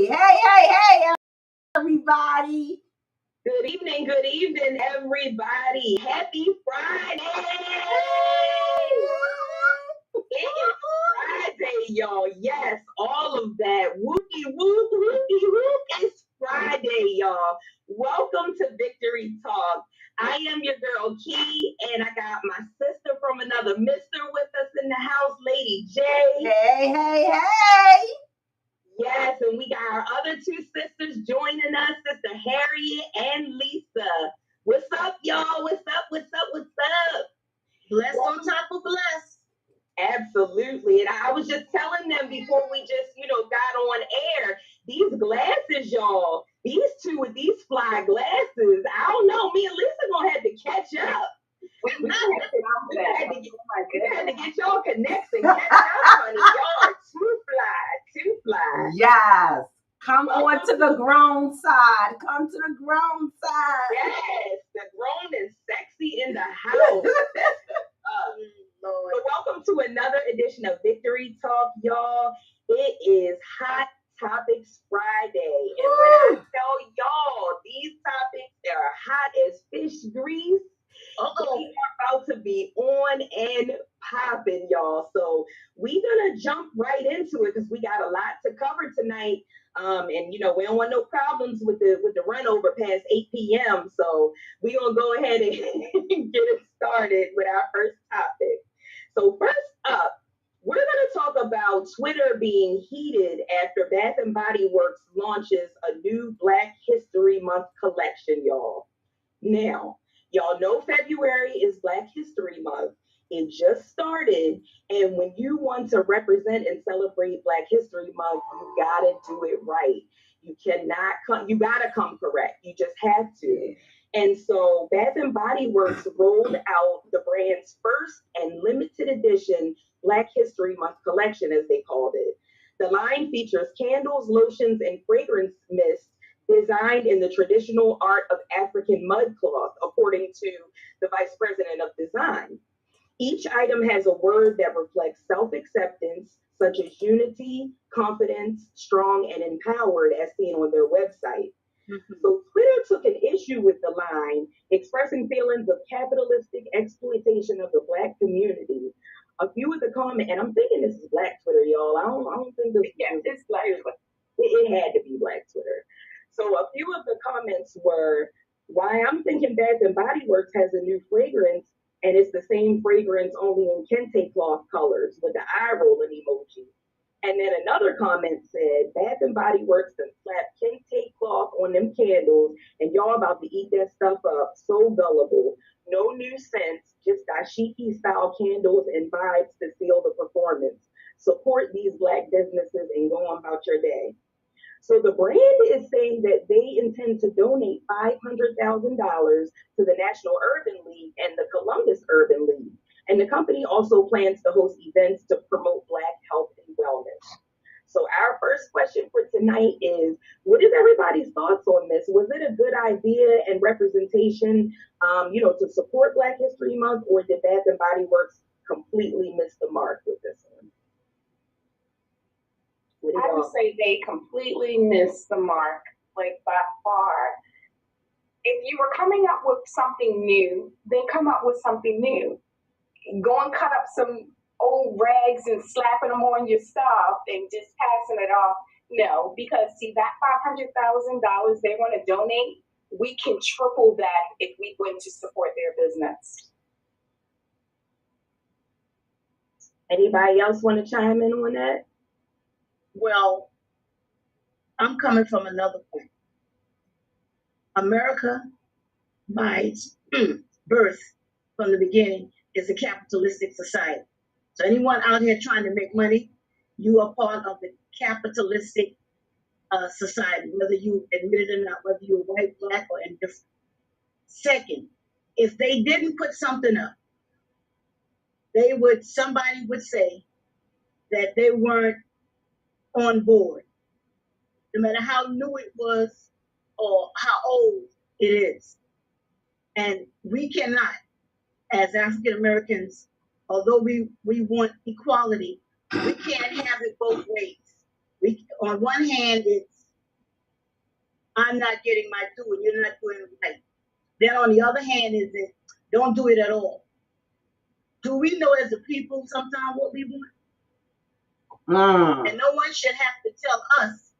Hey, everybody. Good evening, everybody. Happy Friday! It is Friday, y'all. Yes, all of that. Whoopie whoop, whoopie whoop. It's Friday, y'all. Welcome to Victory Talk. I am your girl, Key, and I got my sister from another mister with us in the house, Lady J. Hey. Yes, and we got our other two sisters joining us, Sister Harriet and Lisa. What's up, y'all? What's up? Blessed on top of blessed. Absolutely. And I was just telling them before we just, got on air, these glasses, y'all, these two with these fly glasses, I don't know, me and Lisa gonna have to catch up. We had to get y'all connects and catch up, honey. Y'all are too fly. Yes. Come on to the grown side. Yes, the grown and sexy in the house. So welcome to another edition of Victory Talk, y'all. It is Hot Topics Friday. And when I tell y'all, these topics are hot as fish grease. We are about to be on and popping, y'all. So we're gonna jump right into it because we got a lot to cover tonight. And we don't want no problems with the run over past 8 p.m. So we're gonna go ahead and get it started with our first topic. So first up, we're gonna talk about Twitter being heated after Bath and Body Works launches a new Black History Month collection, y'all. Now, y'all know February is Black History Month. It just started, and when you want to represent and celebrate Black History Month, you gotta do it right. You cannot come, you gotta come correct. You just have to. And so Bath and Body Works rolled out the brand's first and limited edition Black History Month collection, as they called it. The line features candles, lotions, and fragrance mist designed in the traditional art of African mud cloth, according to the Vice President of Design. Each item has a word that reflects self-acceptance, such as unity, confidence, strong, and empowered, as seen on their website. So Twitter took an issue with the line, expressing feelings of capitalistic exploitation of the Black community. A few of the comments, and I'm thinking this is Black Twitter, y'all. I don't think this it's Black. It had to be Black Twitter. So a few of the comments were, why I'm thinking Bath and Body Works has a new fragrance, and it's the same fragrance only in kente cloth colors with the eye rolling emoji. And then another comment said, Bath and Body Works done slapped kente cloth on them candles, and y'all about to eat that stuff up. So gullible. No new scents, just dashiki style candles and vibes to seal the performance. Support these Black businesses and go on about your day. So the brand is saying that they intend to donate $500,000 to the National Urban League and the Columbus Urban League. And the company also plans to host events to promote Black health and wellness. So our first question for tonight is, what is everybody's thoughts on this? Was it a good idea and representation, to support Black History Month, or did Bath and Body Works completely miss the mark with this one? I would say they completely missed the mark, like by far. If you were coming up with something new, then come up with something new. Go and cut up some old rags and slapping them on your stuff and just passing it off. No, because see, that $500,000 they want to donate, we can triple that if we went to support their business. Anybody else want to chime in on that? Well, I'm coming from another point. America, by its birth from the beginning, is a capitalistic society. So anyone out here trying to make money, you are part of the capitalistic society, whether you admit it or not, whether you're white, Black, or indifferent. Second, if they didn't put something up, somebody would say that they weren't on board, no matter how new it was or how old it is. And we cannot, as African Americans, although we want equality, we can't have it both ways. On one hand, it's I'm not getting my due and you're not doing it right. Then on the other hand is that don't do it at all. Do we know as a people sometimes what we want? And no one should have to tell us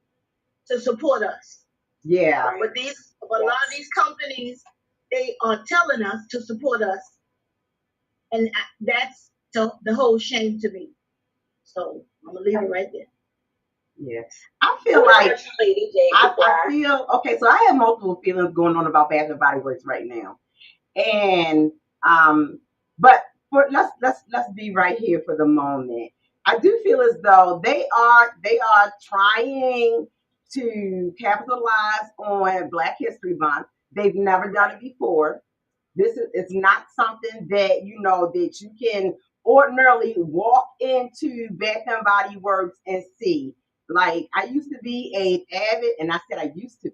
to support us. Yeah. But a lot of these companies, they are telling us to support us. And that's the whole shame to me. So I'm gonna leave it right there. Yes. I feel like I feel okay, so I have multiple feelings going on about Bath and Body Works right now. And but let's be right here for the moment. I do feel as though they are trying to capitalize on Black History Month. They've never done it before. It's not something that that you can ordinarily walk into Bath and Body Works and see. Like I used to be and I said I used to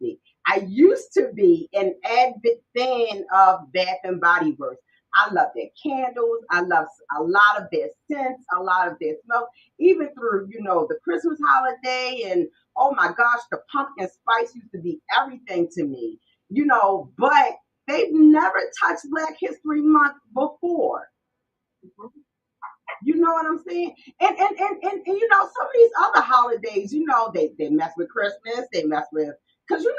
be an avid fan of Bath and Body Works. I love their candles. I love a lot of their scents, a lot of their smells, even through the Christmas holiday. And oh my gosh, the pumpkin spice used to be everything to me. But they've never touched Black History Month before. You know what I'm saying? And some of these other holidays, they mess with Christmas, they mess with, because to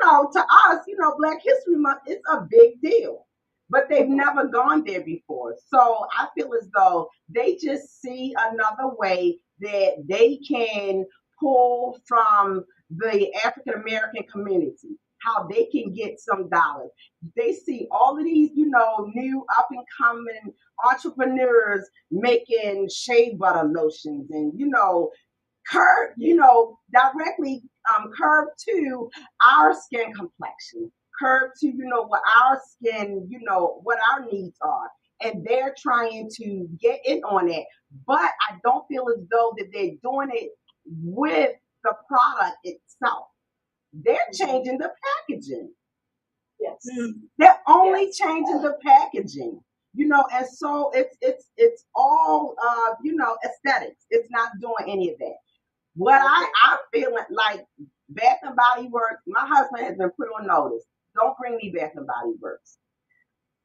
us, Black History Month is a big deal. But they've never gone there before. So I feel as though they just see another way that they can pull from the African American community, how they can get some dollars. They see all of these, new up and coming entrepreneurs making shea butter lotions and, curve, directly curve to our skin complexion, curve to, what our skin, what our needs are. And they're trying to get in on it. But I don't feel as though that they're doing it with the product itself. They're changing the packaging. Yes. They're only changing the packaging, and so it's all aesthetics. It's not doing any of that. What I'm feeling like Bath and Body Works, my husband has been put on notice. Don't bring me Bath and Body Works.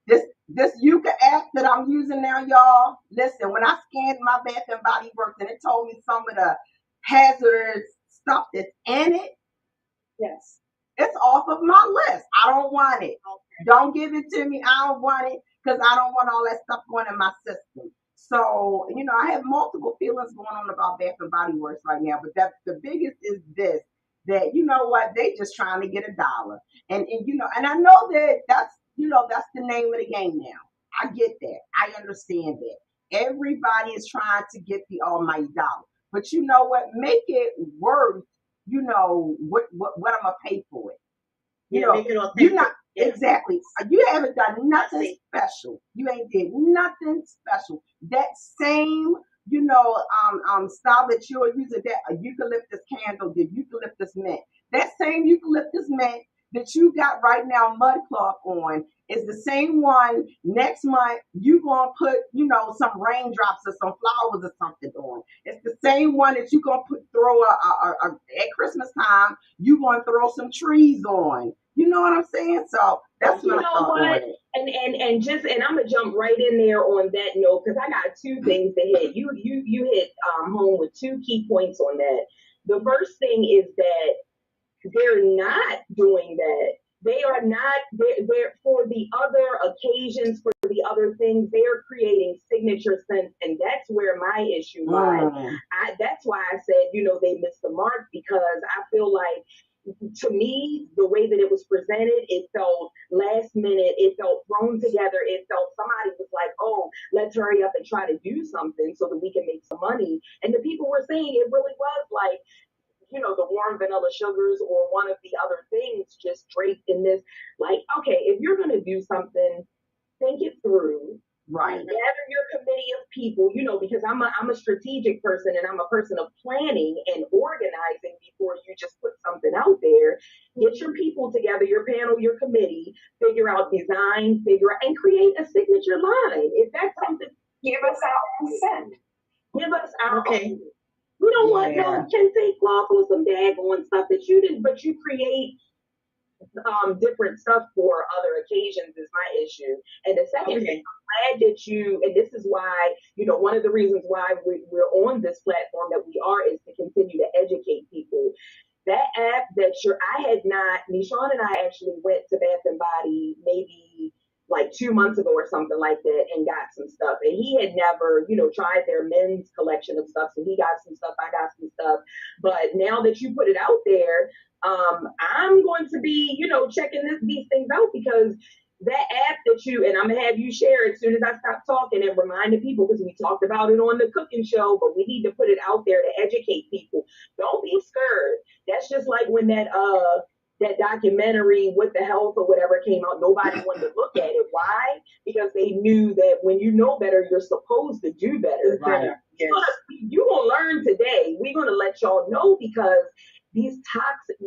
This Yuka app that I'm using now, y'all. Listen, when I scanned my Bath and Body Works and it told me some of the hazardous stuff that's in it, yes, it's off of my list. I don't want it. Okay. Don't give it to me. I don't want it because I don't want all that stuff going in my system. So, I have multiple feelings going on about Bath and Body Works right now, but the biggest is this, that, they just trying to get $1. And I know that's the name of the game now. I get that. I understand that. Everybody is trying to get the almighty dollar. But you know what? Make it worth, what I'm going to pay for it. Make it authentic. You're not, exactly. You haven't done nothing special. You ain't did nothing special. That same, style that you're using, that eucalyptus candle, the eucalyptus mint, that same eucalyptus mint that you got right now mud cloth on is the same one next month you gonna put, some raindrops or some flowers or something on. It's the same one that you gonna throw at Christmas time, you gonna throw some trees on. You know what I'm saying? So that's what I'm talking about. And I'm gonna jump right in there on that note because I got two things to hit. You hit home with two key points on that. The first thing is that they're not doing that. They are not. They're for the other occasions, for the other things. They're creating signature scents, and that's where my issue lies. That's why I said, they missed the mark because I feel like, to me, the way that it was presented, it felt last minute. It felt thrown together. It felt somebody was like, oh, let's hurry up and try to do something so that we can make some money. And the people were saying it really was like, the warm vanilla sugars or one of the other things just draped in this. Like, okay, if you're going to do something, think it through. Right. Gather your committee of people, because I'm a strategic person and I'm a person of planning and organizing before you just put something out there. Get your people together, your panel, your committee, figure out design, and create a signature line. If that's something, give us our own scent. Give us our own. We don't want no kente cloth or some daggone stuff that you did, but you create different stuff for other occasions is my issue. And the second thing, I'm glad that and this is why, one of the reasons why we're on this platform that we are is to continue to educate people. That app I had not, Nishan and I actually went to Bath and Body maybe like 2 months ago or something like that and got some stuff. And he had never, tried their men's collection of stuff. So he got some stuff, I got some stuff. But now that you put it out there, I'm going to be, checking these things out because that app and I'm going to have you share as soon as I stop talking and remind the people because we talked about it on the cooking show, but we need to put it out there to educate people. Don't be scared. That's just like when that documentary with the health or whatever came out, nobody wanted to look at it. Why? Because they knew that when you know better, you're supposed to do better. Right. Yes. You're going to learn today. We're going to let y'all know because these toxic,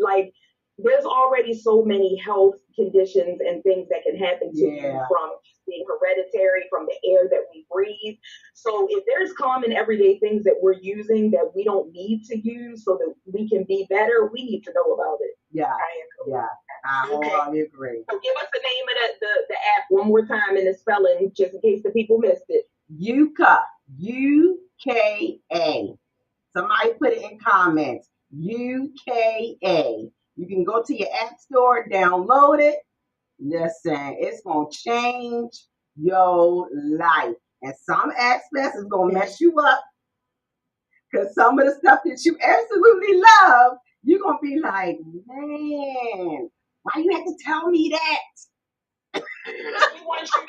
there's already so many health conditions and things that can happen to you from being hereditary, from the air that we breathe. So if there's common everyday things that we're using that we don't need to use so that we can be better, we need to know about it. Yeah, I wholly agree. So give us the name of the app one more time and the spelling, just in case the people missed it. UKA, UKA. Somebody put it in comments. UKA. You can go to your app store, download it. Listen, it's going to change your life. And some aspects is going to mess you up. Because some of the stuff that you absolutely love, you're going to be like, man, why you have to tell me that? We want you to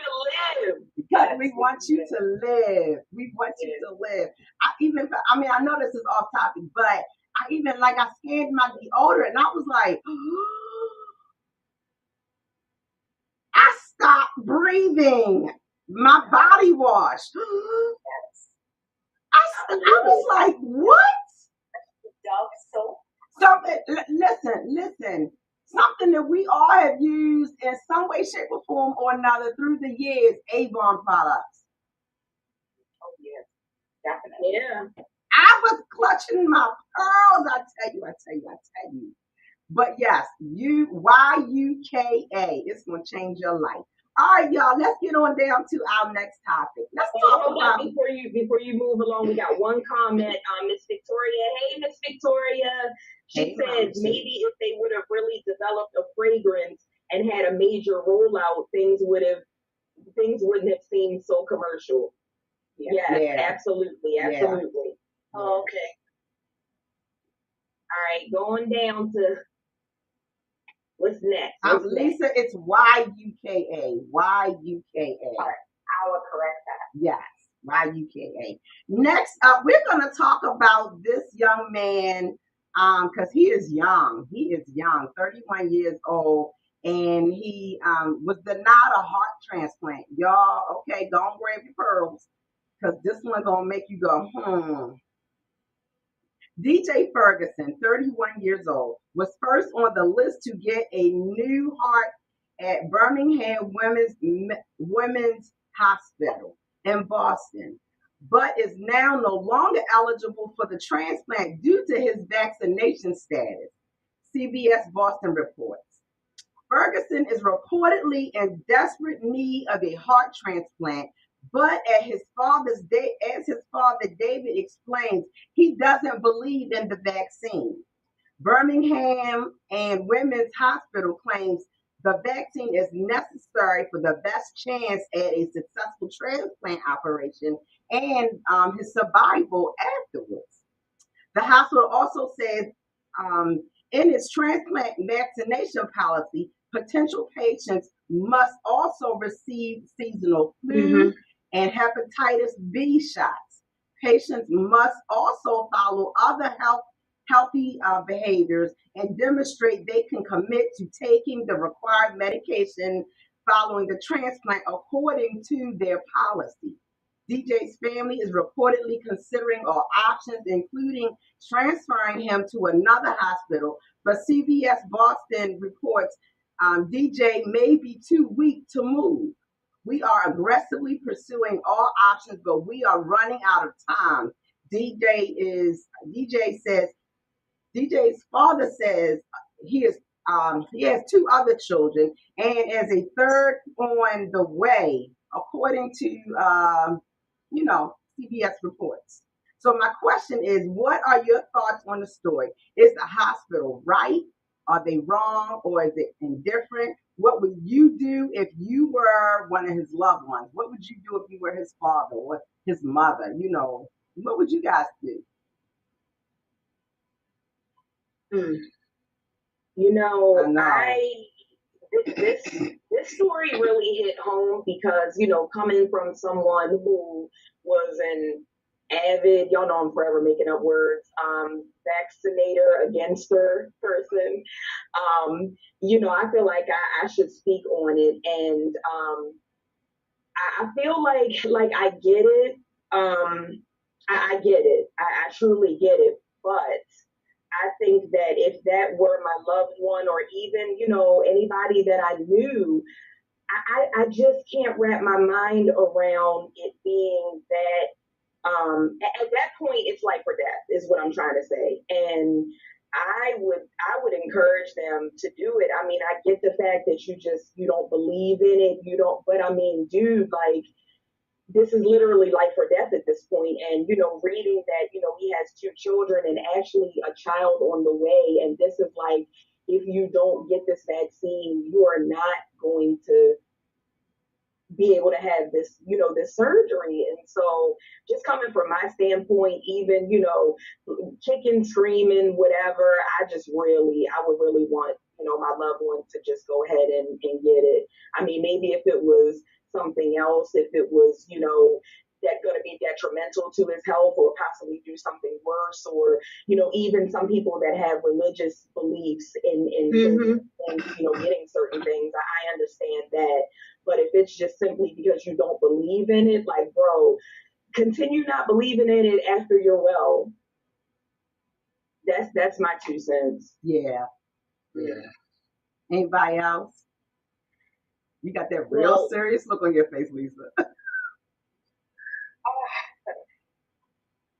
live. Because we want you to live. We want you to live. I know this is off topic, but I scanned my deodorant and I was like, I stopped breathing. My body wash. I was like, what? Dove soap. Something, listen. Something that we all have used in some way, shape, or form or another through the years, Avon products. Oh, yes. Definitely. Yeah. I was clutching my pearls. I tell you. But yes, YUKA. It's going to change your life. All right, y'all, let's get on down to our next topic. Let's talk about before you move along, we got one comment. Miss Victoria. Hey, Miss Victoria. She said maybe if they would have really developed a fragrance and had a major rollout, things wouldn't have seemed so commercial. Yes, absolutely. Yeah. Oh, okay. All right, going down to what's next? Lisa, it's YUKA. YUKA. All right, I will correct that. Yes, YUKA. Next up, we're going to talk about this young man because he is young. He is young, 31 years old, and he was denied a heart transplant. Y'all, okay, go and grab your pearls because this one going to make you go, DJ Ferguson, 31 years old, was first on the list to get a new heart at Birmingham Women's Hospital in Boston, but is now no longer eligible for the transplant due to his vaccination status, CBS Boston reports. Ferguson is reportedly in desperate need of a heart transplant, but as his father David explains, he doesn't believe in the vaccine. Birmingham and Women's Hospital claims the vaccine is necessary for the best chance at a successful transplant operation and his survival afterwards. The hospital also says in its transplant vaccination policy, potential patients must also receive seasonal flu and hepatitis B shots. Patients must also follow other healthy behaviors and demonstrate they can commit to taking the required medication following the transplant according to their policy. DJ's family is reportedly considering all options, including transferring him to another hospital, but CBS Boston reports DJ may be too weak to move. We are aggressively pursuing all options, but we are running out of time. DJ's father says he is he has two other children, and as a third on the way, according to CBS reports. So my question is, what are your thoughts on the story? Is the hospital right? Are they wrong, or is it indifferent? What would you do if you were one of his loved ones? What would you do if you were his father or his mother? What would you guys do? Mm. I know. This story really hit home because coming from someone who was an avid, y'all know I'm forever making up words, vaccinator against her person. I feel like I should speak on it, and I feel like I get it. I get it. I truly get it, but I think that if that were my loved one or even, anybody that I knew, I just can't wrap my mind around it being that. At that point, it's life or death, is what I'm trying to say. And I would encourage them to do it. I mean, I get the fact that you don't believe in it, you don't, but I mean, dude, like this is literally life or death at this point. And, reading that, he has two children and actually a child on the way. And this is like, if you don't get this vaccine, you are not going to be able to have this surgery. And so just coming from my standpoint, even, chicken screaming, whatever, I would really want, my loved one to just go ahead and get it. I mean, maybe if it was something else, if it was, that going to be detrimental to his health or possibly do something worse, or even some people that have religious beliefs in getting certain things, I understand that. But if it's just simply because you don't believe in it, like, bro, continue not believing in it after you're well. That's my 2 cents. Yeah. Anybody else? You got that real serious look on your face, Lisa.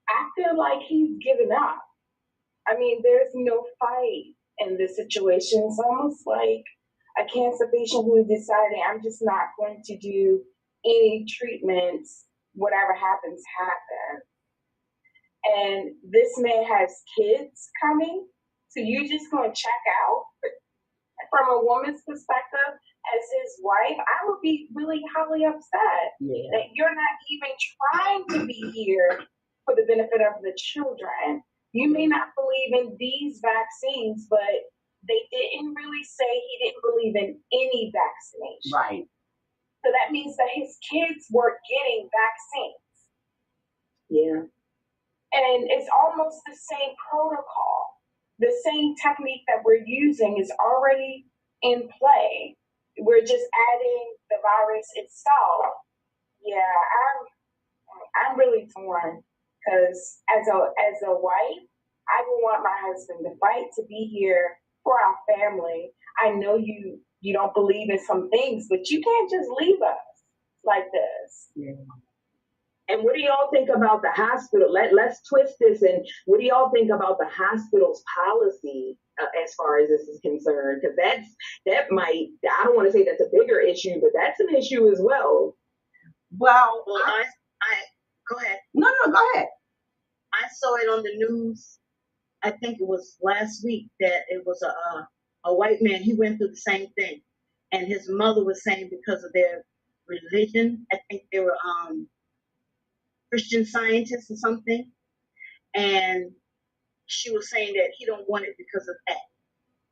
I feel like he's given up. I mean, there's no fight in this situation. It's almost like a cancer patient who is deciding, I'm just not going to do any treatments. Whatever happens, happens. And this man has kids coming. So you just going to check out. From a woman's perspective, as his wife, I would be really highly upset that you're not even trying to be here for the benefit of the children. You may not believe in these vaccines, but they didn't really say he didn't believe in any vaccination. Right. So that means that his kids were getting vaccines. Yeah. And it's almost the same protocol. The same technique that we're using is already in play. We're just adding the virus itself. Yeah, I'm really torn because as a wife, I would want my husband to fight to be here for our family. I know you don't believe in some things, but you can't just leave us like this. Yeah. And what do y'all think about the hospital? Let's twist this. And what do y'all think about the hospital's policy as far as this is concerned? Because that might, I don't want to say that's a bigger issue, but that's an issue as well. Well, I go ahead. No, go ahead. I saw it on the news. I think it was last week that it was a white man. He went through the same thing, and his mother was saying because of their religion, I think they were Christian Scientist or something, and she was saying that he don't want it because of that,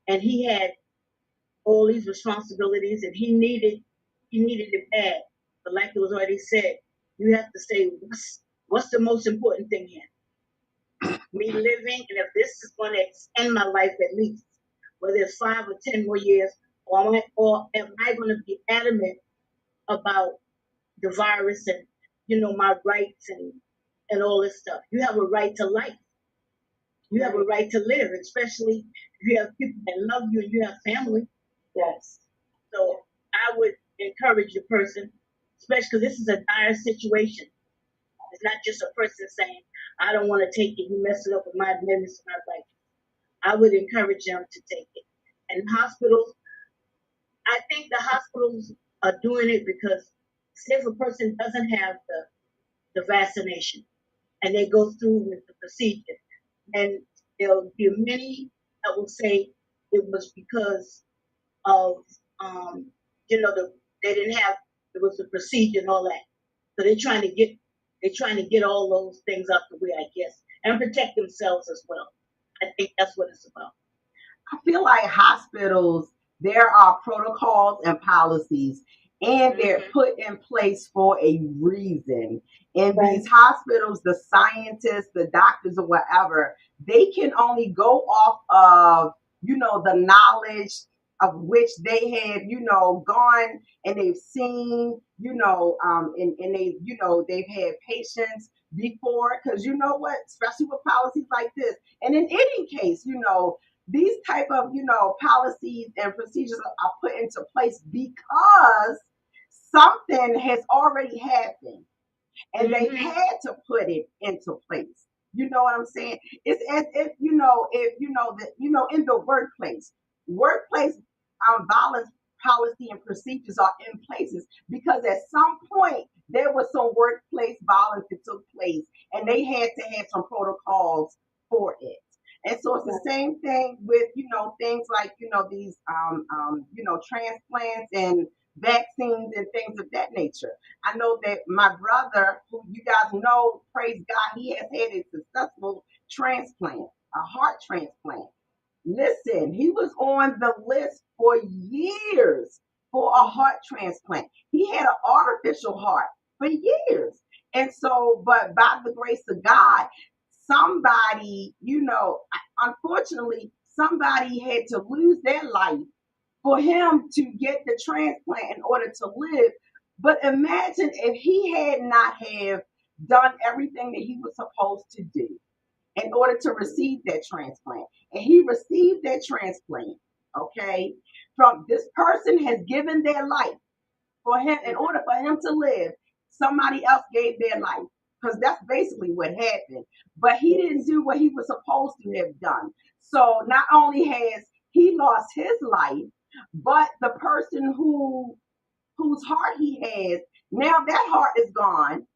and he had all these responsibilities and he needed it bad, but like it was already said, you have to say what's the most important thing here, me living, and if this is going to extend my life at least, whether it's 5 or 10 more years, or am I going to be adamant about the virus and my rights and all this stuff. You have a right to life. You have a right to live, especially if you have people that love you and you have family. Yes. So I would encourage the person, especially because this is a dire situation. It's not just a person saying, I don't want to take it. You mess it up with my business and my rights. I would encourage them to take it And hospitals, I think the hospitals are doing it because, say if a person doesn't have the vaccination and they go through with the procedure, and there'll be many that will say it was because of, you know, they didn't have, it was the procedure and all that. So they're trying to get all those things out the way, I guess, and protect themselves as well. I think that's what it's about. I feel like hospitals, there are protocols and policies, and they're put in place for a reason. In these hospitals, the scientists, the doctors, or whatever, they can only go off of, the knowledge of which they have, gone and they've seen, and they've had patients before. Because you know what, especially with policies like this, and in any case, these type of policies and procedures are put into place because something has already happened and they had to put it into place. You know what I'm saying? It's as if in the workplace violence policy and procedures are in places because at some point there was some workplace violence that took place and they had to have some protocols for it. And so it's the same thing with, things like, these, transplants and vaccines and things of that nature. I know that my brother, who you guys know, praise God, he has had a successful transplant, a heart transplant. Listen, he was on the list for years for a heart transplant. He had an artificial heart for years. And so, but by the grace of God, somebody, unfortunately, somebody had to lose their life for him to get the transplant in order to live. But imagine if he had not have done everything that he was supposed to do in order to receive that transplant. And he received that transplant, okay? From this person has given their life for him in order for him to live. Somebody else gave their life because that's basically what happened. But he didn't do what he was supposed to have done. So not only has he lost his life, but the person whose heart he has, now that heart is gone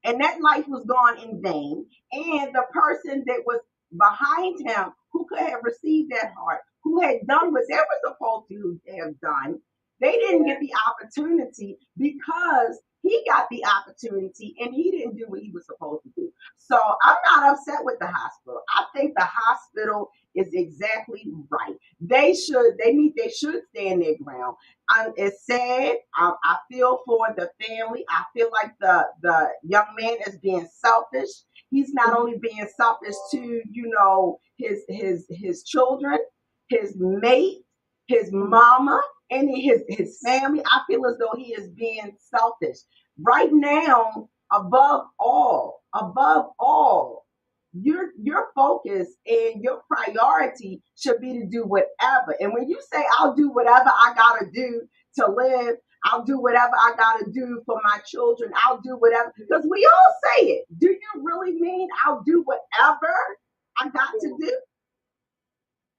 and that life was gone in vain. And the person that was behind him, who could have received that heart, who had done what they were supposed to have done, they didn't get the opportunity because he got the opportunity and he didn't do what he was supposed to do. So I'm not upset with the hospital. I think the hospital is exactly right. They should stand their ground. It's sad. I feel for the family. I feel like the young man is being selfish. He's not only being selfish to his children, his mate, his mama, and his family. I feel as though he is being selfish right now. Above all, your focus and your priority should be to do whatever. And when you say I'll do whatever I gotta do to live, I'll do whatever I gotta do for my children, I'll do whatever, because we all say it. Do you really mean I'll do whatever I got to do?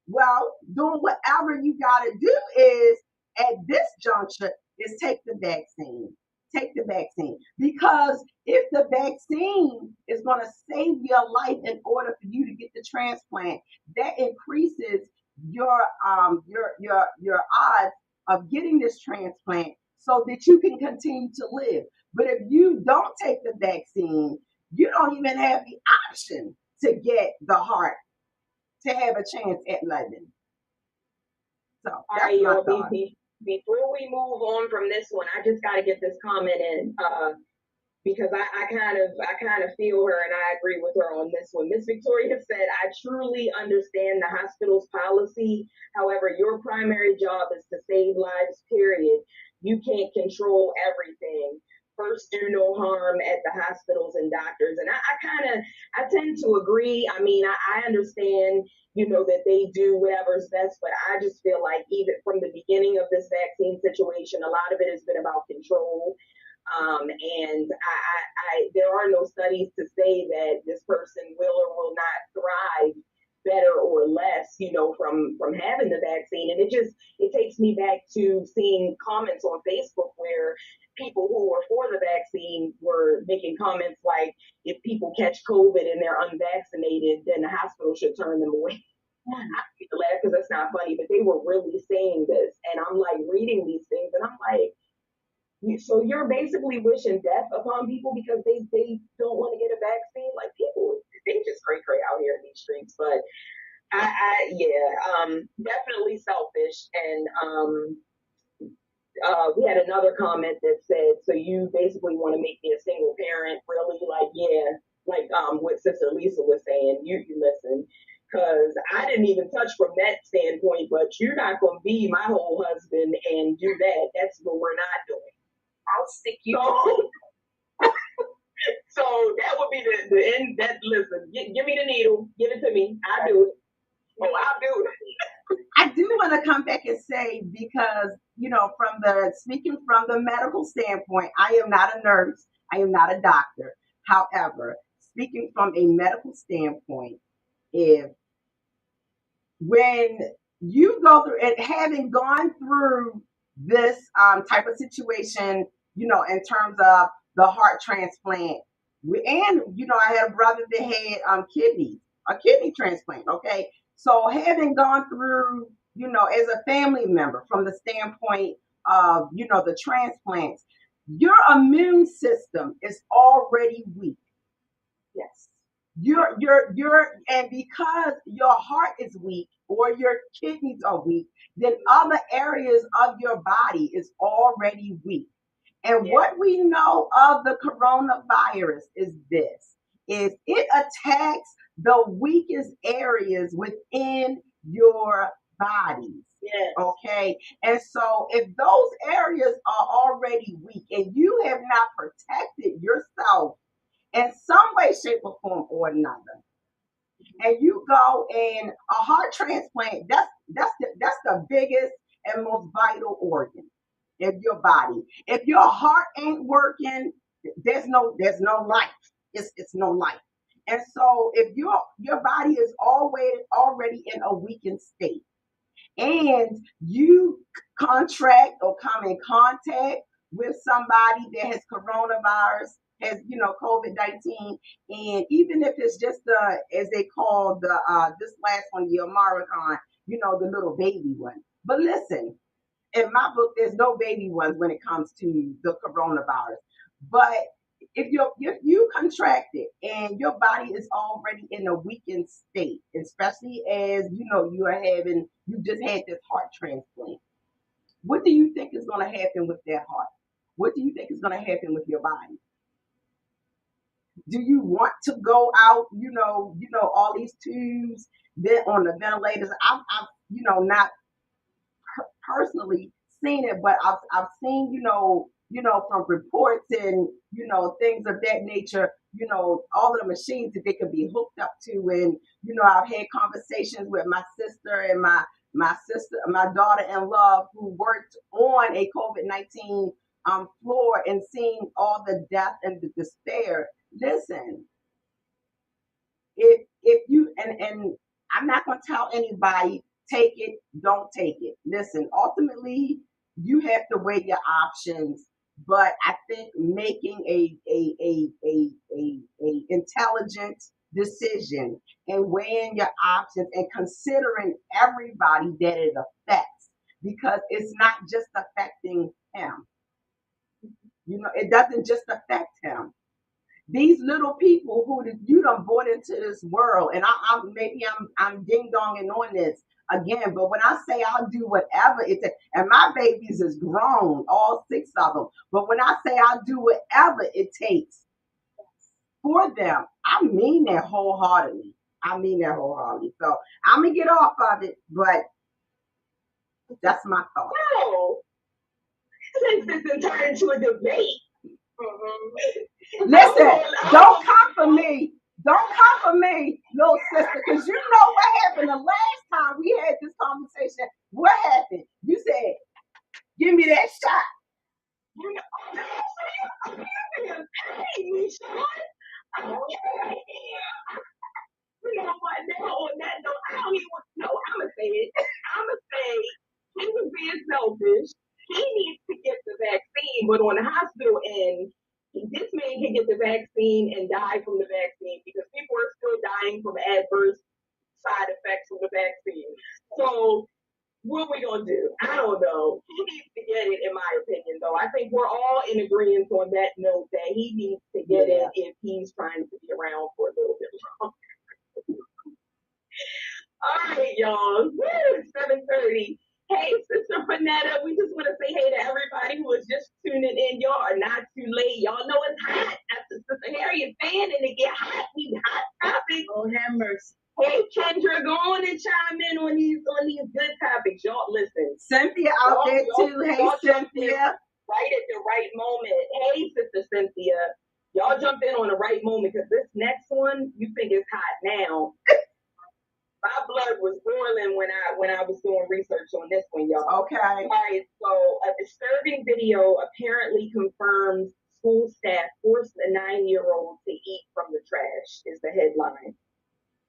Well, doing whatever you gotta do is at this juncture is take the vaccine. Take the vaccine. Because if the vaccine is going to save your life in order for you to get the transplant, that increases your odds of getting this transplant so that you can continue to live. But if you don't take the vaccine, you don't even have the option to get the heart to have a chance at living. So all right, y'all. Before we move on from this one, I just got to get this comment in because I kind of feel her and I agree with her on this one. Miss Victoria said, "I truly understand the hospital's policy. However, your primary job is to save lives. Period. You can't control everything. First, do no harm at the hospitals and doctors." And I tend to agree. I mean, I understand, that they do whatever's best, but I just feel like even from the beginning of this vaccine situation, a lot of it has been about control. And there are no studies to say that this person will or will not thrive better or less, from having the vaccine. And it takes me back to seeing comments on Facebook where people who were for the vaccine were making comments like, if people catch COVID and they're unvaccinated, then the hospital should turn them away. I used to laugh because that's not funny, but they were really saying this. And I'm like reading these things and I'm like, so you're basically wishing death upon people because they don't want to get a vaccine? Like, people, they just cray out here in these streets. But definitely selfish. And we had another comment that said, so you basically want to make me a single parent? Really? Like, yeah, like what Sister Lisa was saying, you listen, because I didn't even touch from that standpoint, but you're not going to be my whole husband and do that. That's what we're not doing. I'll stick you. So that would be the end. That, listen, give me the needle, give it to me. I'll do it. Oh, I'll do it. I do want to come back and say, because, speaking from the medical standpoint, I am not a nurse. I am not a doctor. However, speaking from a medical standpoint, when you go through and having gone through this type of situation, in terms of the heart transplant, I had a brother that had a kidney transplant. Okay, so having gone through, as a family member, from the standpoint of, the transplants, your immune system is already weak. Yes. And because your heart is weak or your kidneys are weak, then other areas of your body is already weak. And what we know of the coronavirus is it attacks the weakest areas within your bodies. Yes. Okay. And so if those areas are already weak and you have not protected yourself in some way, shape, or form or another, and you go in a heart transplant, that's the biggest and most vital organ in your body. If your heart ain't working, there's no life. It's no life. And so if your body is already in a weakened state, and you contract or come in contact with somebody that has coronavirus, has COVID-19, and even if it's just as they call this last one, the Omicron, the little baby one. But listen, in my book, there's no baby ones when it comes to the coronavirus. But if you contract it and your body is already in a weakened state, especially as you just had this heart transplant, what do you think is going to happen with that heart? What do you think is going to happen with your body? Do you want to go out, all these tubes, then on the ventilators? I've not personally seen it, but I've seen, from reports and, things of that nature, all of the machines that they could be hooked up to. And, I've had conversations with my sister and my daughter-in-law who worked on a COVID-19 floor and seeing all the death and the despair. Listen, if you, and I'm not going to tell anybody, take it, don't take it. Listen, ultimately, you have to weigh your options. But I think making a intelligent decision and weighing your options and considering everybody that it affects, because it's not just affecting him. It doesn't just affect him. These little people who you done brought into this world, and I'm ding donging on this again, but when I say I'll do whatever it takes, and my babies is grown, all 6 of them, but when I say I'll do whatever it takes for them, I mean that wholeheartedly. So I'm gonna get off of it, but that's my thought. No, this is turned into a debate. Mm-hmm. Listen, don't come for me. Don't come for me, little sister, because you know what happened the last time we had this conversation. What happened? You said, give me that shot. You know what? Now on that note, I don't even know. I'm gonna say it. I'm gonna say he was being selfish. He needs to get the vaccine, but on the hospital end, this man can get the vaccine and die from the vaccine because people are still dying from adverse side effects from the vaccine. So what we gonna do? I don't know. He needs to get it, in my opinion, though. I think we're all in agreement on that note that he needs to get it if he's trying to be around for a little bit longer. All right, y'all. Woo, 7:30. Hey, Sister Panetta, we just want to say hey to everybody who is just tuning in. Y'all are not too late. Y'all know it's hot. That's the Sister Harriet fan, and it get hot. We hot topics. Oh, have mercy. Hey, Kendra, go on and chime in on these good topics. Y'all listen. Cynthia out there too. Hey, Cynthia. Right at the right moment. Hey, Sister Cynthia. Y'all jump in on the right moment because this next one you think is hot now. My blood was boiling when I was doing research on this one, y'all. Okay. All right, so a disturbing video apparently confirms school staff forced a 9-year-old to eat from the trash is the headline.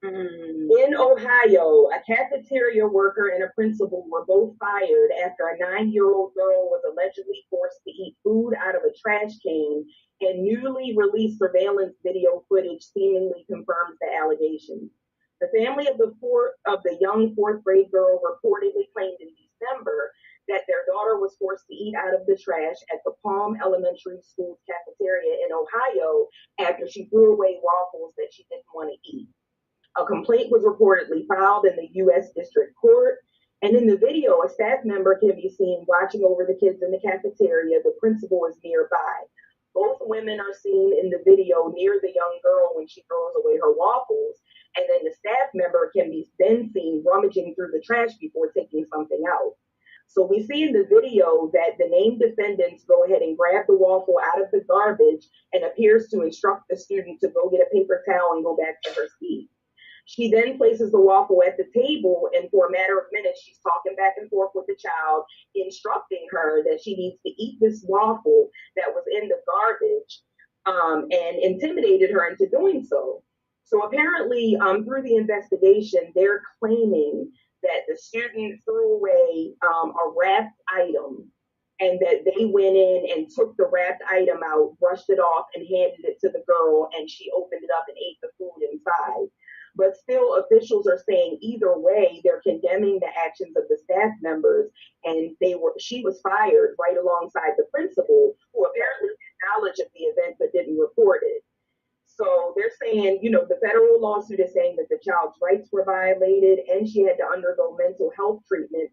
In Ohio, a cafeteria worker and a principal were both fired after a 9-year-old girl was allegedly forced to eat food out of a trash can, and newly released surveillance video footage seemingly confirms the allegations. The family of the young fourth grade girl reportedly claimed in December that their daughter was forced to eat out of the trash at the Palm Elementary School's cafeteria in Ohio after she threw away waffles that she didn't want to eat. A complaint was reportedly filed in the U.S. District Court, and in the video, a staff member can be seen watching over the kids in the cafeteria. The principal is nearby. Both women are seen in the video near the young girl when she throws away her waffles, and then the staff member can be then seen rummaging through the trash before taking something out. So we see in the video that the named defendants go ahead and grab the waffle out of the garbage and appears to instruct the student to go get a paper towel and go back to her seat. She then places the waffle at the table, and for a matter of minutes, she's talking back and forth with the child, instructing her that she needs to eat this waffle that was in the garbage, and intimidated her into doing so. So apparently, through the investigation, they're claiming that the student threw away a wrapped item, and that they went in and took the wrapped item out, brushed it off, and handed it to the girl, and she opened it up and ate the food inside. But still, officials are saying either way, they're condemning the actions of the staff members, and she was fired right alongside the principal, who apparently had knowledge of the event but didn't report it. So they're saying, the federal lawsuit is saying that the child's rights were violated and she had to undergo mental health treatment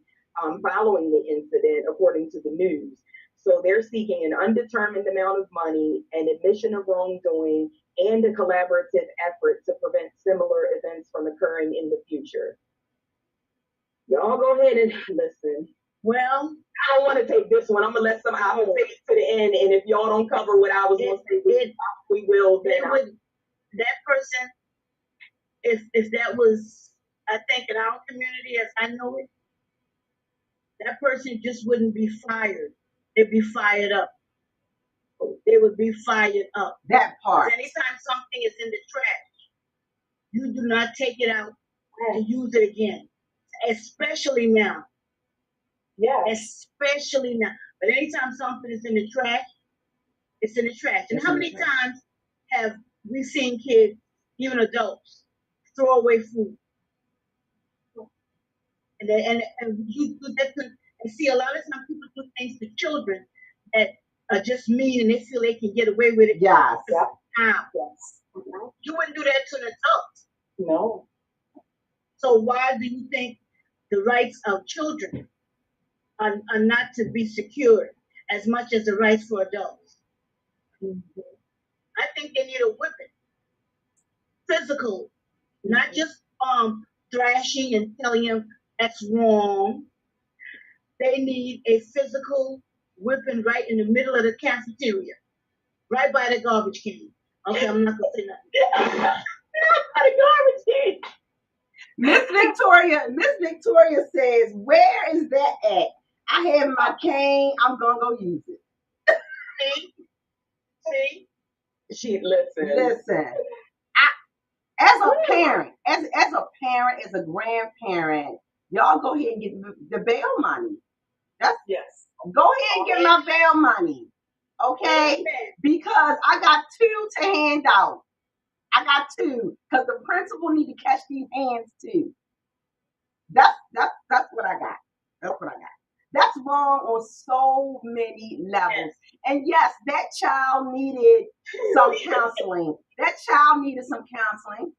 following the incident, according to the news. So they're seeking an undetermined amount of money, an admission of wrongdoing, and a collaborative effort to prevent similar events from occurring in the future. Y'all go ahead and listen. Well, I don't want to take this one. I'm going to let I will take it to the end, and if y'all don't cover what I was going to say, we will. Then that person, if that was, I think in our community, as I know it, that person just wouldn't be fired. They'd be fired up. They would be fired up. That part. Anytime something is in the trash, you do not take it out and use it again. Especially now. Yeah. Especially now. But anytime something is in the trash, it's in the trash. And how many times have we seen kids, even adults, throw away food? And you do that and see a lot of times people do things to children that are just mean and they feel they can get away with it. Yes. Yes. You wouldn't do that to an adult. No. So why do you think the rights of children are not to be secured as much as the rights for adults? Mm-hmm. I think they need a whipping. Physical, not just thrashing and telling them that's wrong. They need a physical whipping right in the middle of the cafeteria, right by the garbage can. Okay, I'm not gonna say nothing. Not by the garbage can. Miss Victoria says, "Where is that at? I have my cane. I'm gonna go use it." See? She listen. As a parent, as a parent, as a grandparent, y'all go ahead and get the bail money. That's Yes. Go ahead and get my bail money, okay? Because I got 2 to hand out. I got 2 because the principal need to catch these hands too. That's what I got. That's what I got. That's wrong on so many levels. And yes, that child needed some counseling. That child needed some counseling.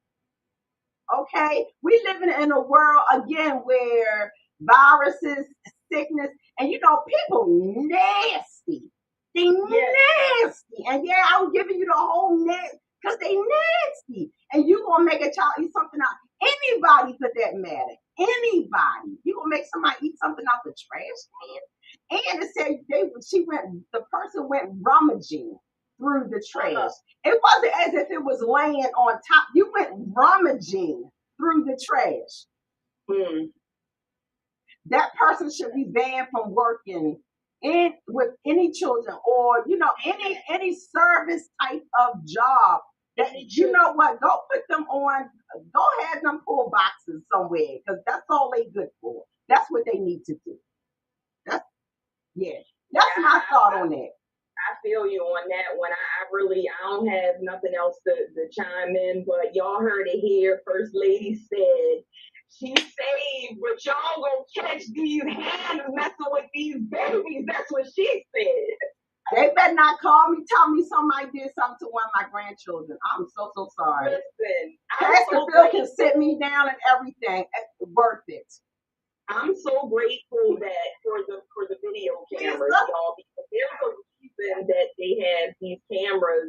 Okay, we living in a world again where viruses, sickness, and people nasty. They nasty, and yeah, I was giving you the whole net because they nasty, and you gonna make a child eat something out. Anybody for that matter, anybody. You gonna make somebody eat something out the trash can? And it said the person went rummaging through the trash. It wasn't as if it was laying on top. You went rummaging through the trash. That person should be banned from working with any children or any service type of job. That go put them on. Go have them pull boxes somewhere because that's all they good for. That's what they need to do. That's my thought on that. I feel you on that one. I don't have nothing else to chime in, but y'all heard it here. First Lady said she's saved, but y'all gonna catch these hands messing with these babies. That's what she said. They better not call me, tell me somebody did something to one of my grandchildren. I'm so sorry. Listen, Pastor Phil can sit me down and everything. It's worth it. I'm so grateful that for the video cameras, y'all, because there's a reason that they have these cameras,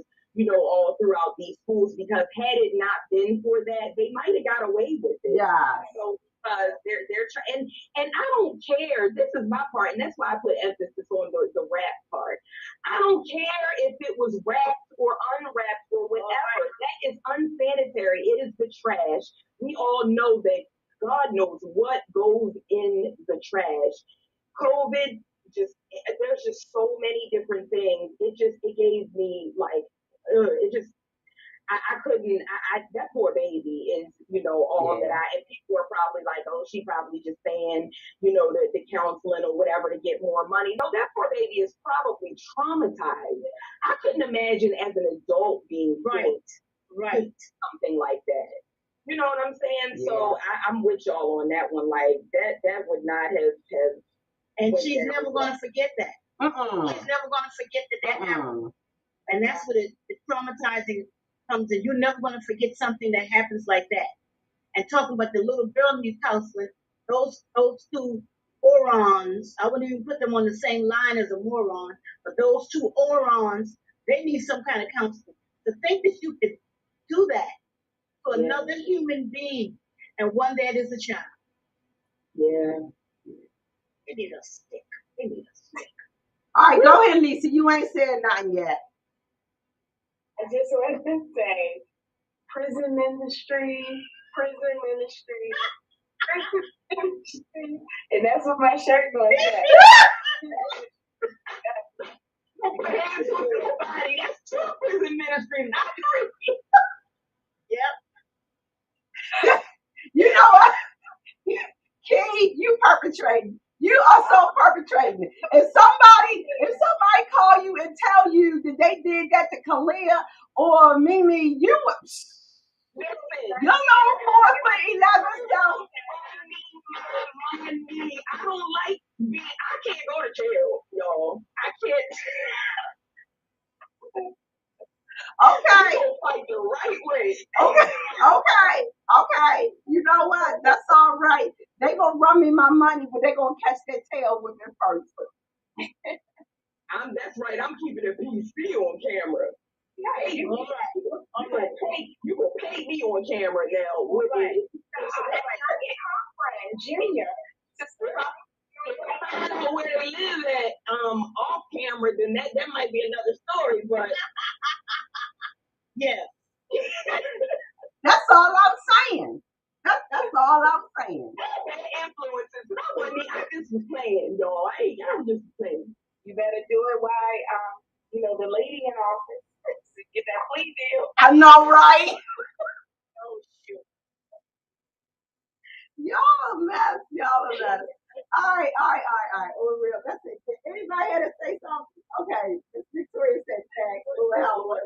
all throughout these schools. Because had it not been for that, they might have got away with it. Yeah. They're trying, and I don't care. This is my part, and that's why I put emphasis on the rap part. I don't care if it was wrapped or unwrapped or whatever. That is unsanitary. It is the trash. We all know that. God knows what goes in the trash. COVID there's just so many different things. It gave me I couldn't, that poor baby is, all that and people are probably like, oh, she probably just saying, the counseling or whatever to get more money. No, that poor baby is probably traumatized. I couldn't imagine as an adult being right, something like that. You know what I'm saying? Yeah. So I'm with y'all on that one. Like that would not have. And she's never going to forget that. She's never going to forget that happened. And that's what the traumatizing comes in. You're never going to forget something that happens like that. And talking about the little girl needs counseling, those 2 orons, I wouldn't even put them on the same line as a moron, but those 2 orons, they need some kind of counseling. To think that you could do that to another human being, and one that is a child. Yeah. They need a stick. They need a stick. All right, go ahead, Lisa. You ain't said nothing yet. I just wanted to say, prison ministry, and that's what my shirt going to say. That's 2 prison ministry, not 3. Yep. You know what? Key, you perpetrating. You are so perpetrating. If somebody call you and tell you that they did that to Kalia or Mimi, you know 4 for 11. I don't like I can't go to jail, y'all. I can't. Okay. Fight the right way. Okay. You know what? That's all right. They gonna run me my money, but they gonna catch their tail with it first. That's right. I'm keeping it PC on camera. Hey, you gonna pay me on camera now. Right. Junior. I don't know where they live at off camera, then that might be another story, but yeah. That's all I'm saying. That's all I'm saying. Influences. Not with me. I just was playing, y'all. I'm just playing. You better do it while the lady in office get that plea deal. I know, right? Oh, Y'all a mess. Y'all a mess. All right. Oh, real. That's it. Anybody had to say something? Okay. Victoria said tag. Oh, hell, what?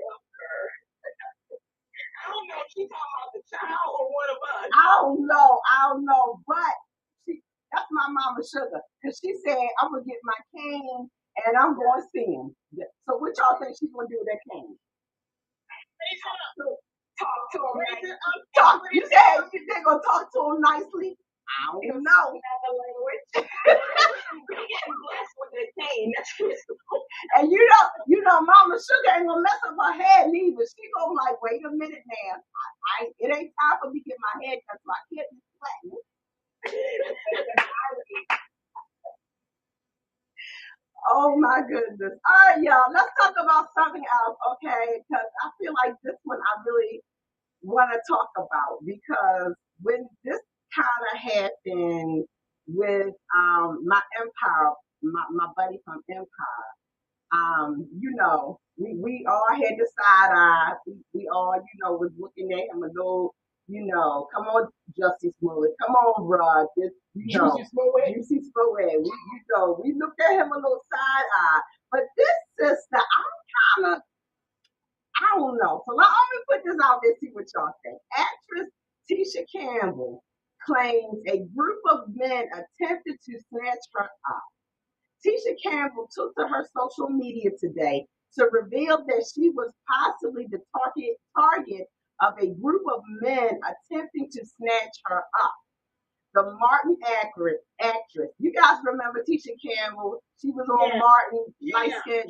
I don't know if she's talking about the child or one of us. I don't know. But that's my mama sugar. Because she said, I'm going to get my cane and I'm going to see him. So what y'all think she's going to do with that cane? Talk to him. Talk. You said they're going to talk to him nicely? I don't know. Language. Blessed with the cane. And you know, Mama Sugar ain't gonna mess up her head neither. She gonna like, wait a minute now. It ain't time for me to get my head cut, so I can't be sweating. Oh my goodness. All right, y'all. Let's talk about something else, okay? Because I feel like this one I really want to talk about because when this kind of happened with my Empire, my buddy from Empire. You know, we all had the side eye. We all, you know, was looking at him a little, you know, come on, Justice Smollett, come on, Rod, Juicy Smollett. We looked at him a little side eye. But this sister, I'm kind of, I don't know. So let me put this out there, see what y'all think. Actress Tisha Campbell claims a group of men attempted to snatch her up. Tisha Campbell took to her social media today to reveal that she was possibly the target of a group of men attempting to snatch her up. The Martin actress. You guys remember Tisha Campbell? She was on Martin, light skinned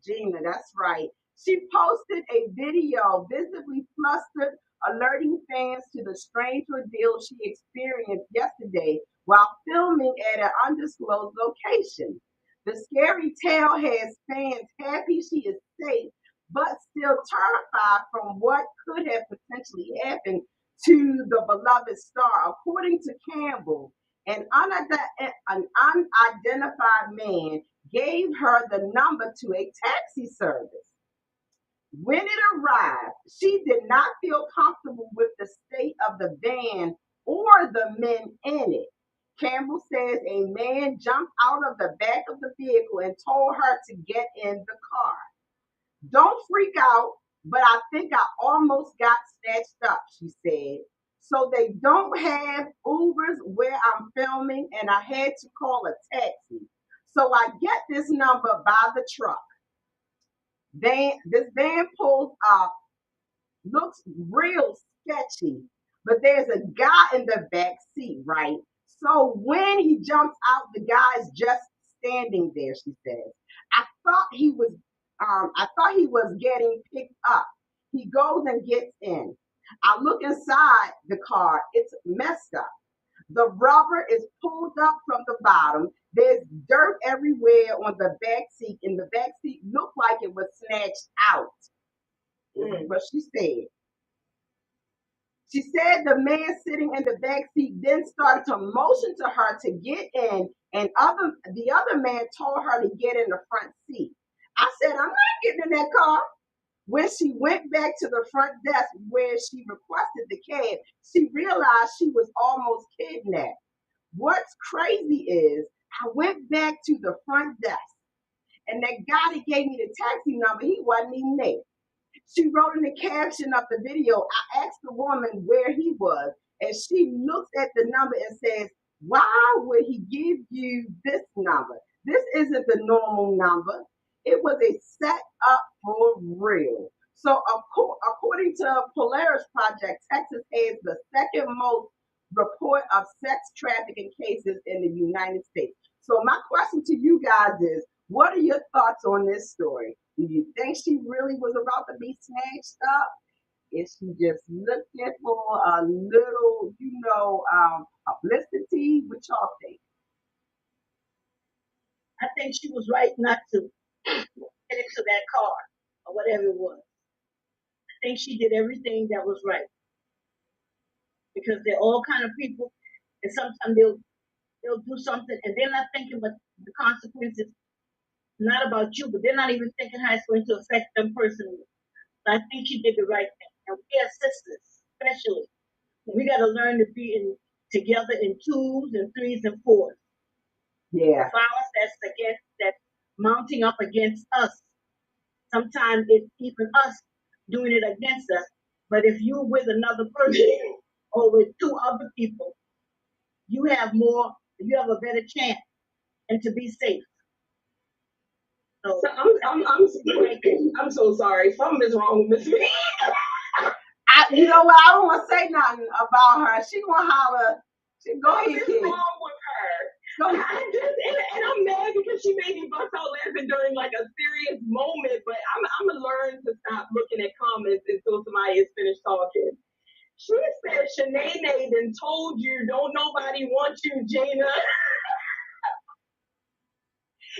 Gina, that's right. She posted a video visibly flustered, alerting fans to the strange ordeal she experienced yesterday while filming at an undisclosed location. The scary tale has fans happy she is safe, but still terrified from what could have potentially happened to the beloved star. According to Campbell, an unidentified man gave her the number to a taxi service. When it arrived, she did not feel comfortable with the state of the van or the men in it. Campbell says a man jumped out of the back of the vehicle and told her to get in the car. Don't freak out, but I think I almost got snatched up, she said. So they don't have Ubers where I'm filming, and I had to call a taxi. So I get this number by the truck. This van pulls up, looks real sketchy, but there's a guy in the back seat, right? So when he jumps out, the guy's just standing there, she says. I thought he was getting picked up. He goes and gets in. I look inside the car. It's messed up. The rubber is pulled up from the bottom. There's dirt everywhere on the back seat, and the back seat looked like it was snatched out. But she said. She said the man sitting in the back seat then started to motion to her to get in, and the other man told her to get in the front seat. I said, I'm not getting in that car. When she went back to the front desk where she requested the cab, she realized she was almost kidnapped. What's crazy is I went back to the front desk, and that guy that gave me the taxi number, he wasn't even there. She wrote in the caption of the video, I asked the woman where he was, and she looks at the number and says, why would he give you this number? This isn't the normal number. It was a set up for real. So according to Polaris Project, Texas has the second most report of sex trafficking cases in the United States. So my question to you guys is, what are your thoughts on this story? Do you think she really was about to be snatched up? Is she just looking for a little, publicity? What y'all think? I think she was right not to get into that car or whatever it was. I think she did everything that was right because they're all kind of people, and sometimes they'll do something and they're not thinking about the consequences. Not about you, but they're not even thinking how it's going to affect them personally. So I think she did the right thing. And we as sisters, especially, we got to learn to be in together in twos and threes and fours. Yeah. The violence that's mounting up against us. Sometimes it's even us doing it against us. But if you're with another person or with two other people, you have a better chance and to be safe. So I'm so sorry. Something is wrong with me. You know what? I don't want to say nothing about her. She gonna holler. Go ahead, What's wrong with her? And I'm mad because she made me bust out laughing during like a serious moment. But I'm gonna learn to stop looking at comments until somebody is finished talking. She said Shanae then told you don't nobody want you, Gina.